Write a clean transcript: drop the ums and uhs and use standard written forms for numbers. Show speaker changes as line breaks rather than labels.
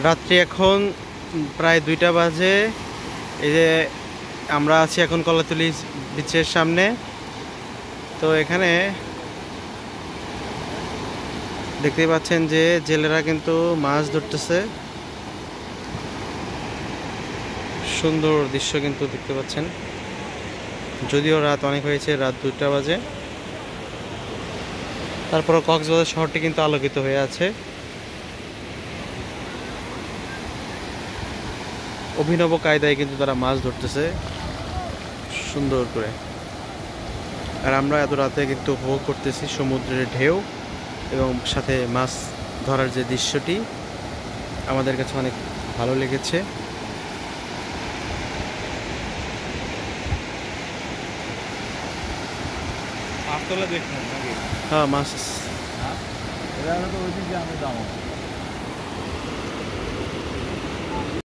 রাত্রি এখন প্রায় 2টা বাজে। এই যে আমরা আছি এখন কলাতলি বিচের সামনে। তো এখানে দেখতেই পাচ্ছেন যে জেলেরা কিন্তু মাছ ধরতেছে। সুন্দর দৃশ্য কিন্তু দেখতে পাচ্ছেন, যদিও রাত অনেক হয়েছে, রাত 2টা বাজে। তারপর কক্সবাজার শহরটি কিন্তু আলোকিত হয়ে আছে অভিনব কায়দায়, কিন্তু তারা মাছ ধরতেছে সুন্দর করে। আর আমরা এত রাতে কিন্তু উপভোগ করতেছি সমুদ্রের ঢেউ এবং সাথে মাছ ধরার যে দৃশ্যটি আমাদের কাছে অনেক ভালো লেগেছে।
মাছতলা দেখুন নাকি?
হ্যাঁ, মাছ।
এটা হলো তো ওই দিন যে আমি দাম